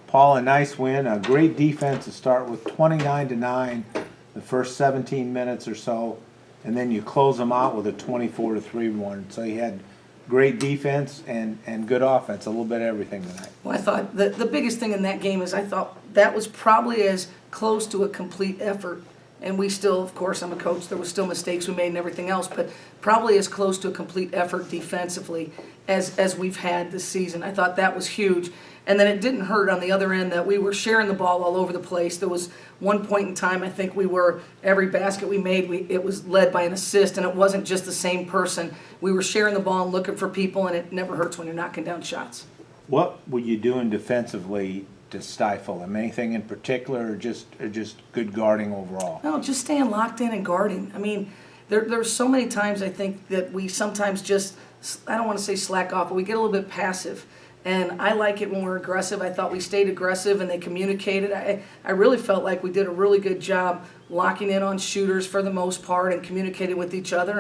Paul, a nice win, a great defense to start with, 29-9 the first 17 minutes or so, and then you close them out with a 24-3 one. So you had great defense and good offense, a little bit of everything tonight. Well, I thought the biggest thing in that game is I thought that was probably as close to a complete effort. And we still, of course, I'm a coach, there was still mistakes we made and everything else, but probably as close to a complete effort defensively as we've had this season. I thought that was huge. And then it didn't hurt on the other end that we were sharing the ball all over the place. There was one point in time, I think every basket we made, it was led by an assist, and it wasn't just the same person. We were sharing the ball and looking for people, and it never hurts when you're knocking down shots. What were you doing defensively to stifle them? Anything in particular, or just good guarding overall? No, just staying locked in and guarding. I mean, there's so many times I think that we sometimes just, I don't want to say slack off, but we get a little bit passive. And I like it when we're aggressive. I thought we stayed aggressive and they communicated. I really felt like we did a really good job locking in on shooters for the most part and communicating with each other.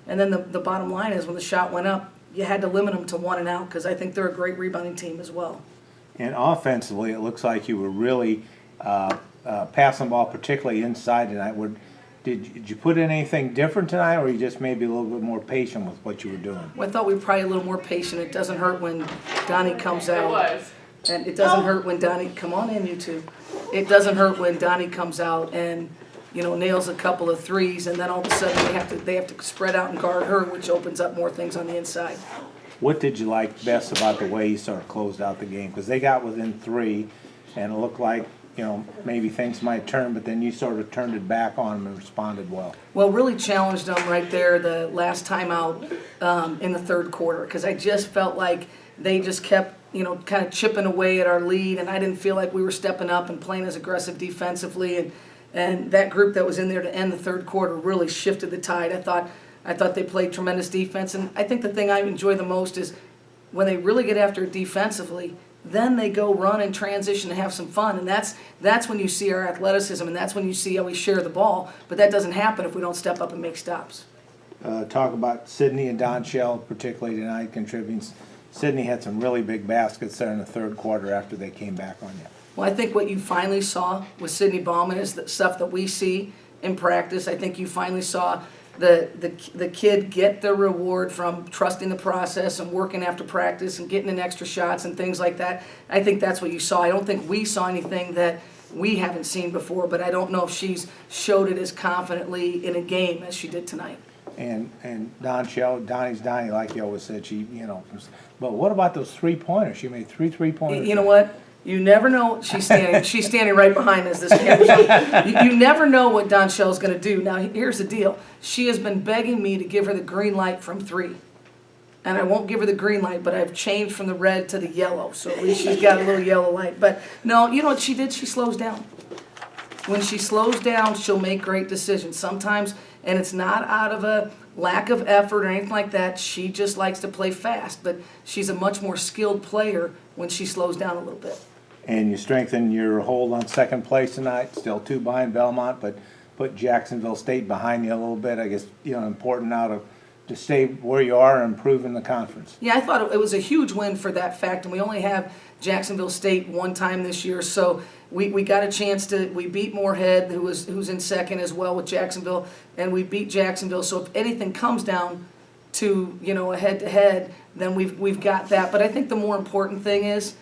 And then the bottom line is when the shot went up, you had to limit them to 1 and out because I think they're a great rebounding team as well. And offensively, it looks like you were really passing the ball, particularly inside tonight. Did you put in anything different tonight, or you just maybe a little bit more patient with what you were doing? Well, I thought we were probably a little more patient. It doesn't hurt when Donnie comes out. It was. And it doesn't hurt when Donnie, come on in, you two. It doesn't hurt when Donnie comes out and, nails a couple of threes, and then all of a sudden they have to spread out and guard her, which opens up more things on the inside. What did you like best about the way you sort of closed out the game? Because they got within 3, and it looked like, maybe things might turn, but then you sort of turned it back on them and responded well. Well, really challenged them right there the last time out in the third quarter, because I just felt like they just kept, kind of chipping away at our lead, and I didn't feel like we were stepping up and playing as aggressive defensively, and that group that was in there to end the third quarter really shifted the tide. I thought they played tremendous defense, and I think the thing I enjoy the most is when they really get after it defensively, then they go run and transition and have some fun, and that's when you see our athleticism, and that's when you see how we share the ball, but that doesn't happen if we don't step up and make stops. Talk about Sydney and Don Shell, particularly tonight, contributing. Sydney had some really big baskets there in the third quarter after they came back on you. Well, I think what you finally saw with Sydney Bauman is the stuff that we see in practice. I think you finally saw the kid get the reward from trusting the process and working after practice and getting in extra shots and things like that. I think that's what you saw. I don't think we saw anything that we haven't seen before, but I don't know if she's showed it as confidently in a game as she did tonight. And Don Shell, Donnie's Donnie, like you always said, but what about those 3-pointers? She made 3 3-pointers. You know what? You never know. She's standing right behind us this game. You never know what Don Shell's going to do. Now, here's the deal. She has been begging me to give her the green light from 3. And I won't give her the green light, but I've changed from the red to the yellow. So at least she's got a little yellow light. But no, you know what she did? She slows down. When she slows down, she'll make great decisions. Sometimes, and it's not out of a lack of effort or anything like that, she just likes to play fast. But she's a much more skilled player when she slows down a little bit. And you strengthen your hold on second place tonight, still 2 behind Belmont, but put Jacksonville State behind you a little bit. I guess, important now to stay where you are and improve in the conference. Yeah, I thought it was a huge win for that fact, and we only have Jacksonville State one time this year, so we got a chance we beat Moorhead, who's in second as well with Jacksonville, and we beat Jacksonville, so if anything comes down to, a head-to-head, then we've got that. But I think the more important thing is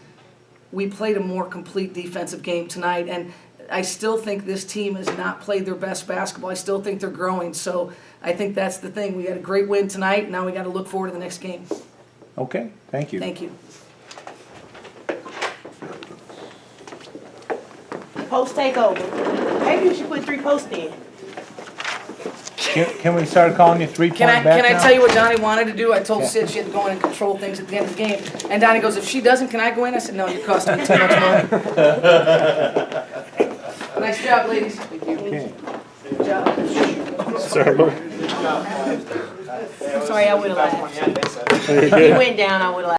we played a more complete defensive game tonight, and I still think this team has not played their best basketball. I still think they're growing, so I think that's the thing. We had a great win tonight, now we got to look forward to the next game. Okay, thank you. Thank you. Post takeover. Maybe you should put 3 posts in. Can we start calling you 3-point back Can I now? tell you what Donnie wanted to do? I told Sid she had to go in and control things at the end of the game. And Donnie goes, if she doesn't, can I go in? I said, no, you're costing me too much money. Nice job, ladies. Okay. Good job. Sorry, I would have laughed. If you went down, I would have laughed.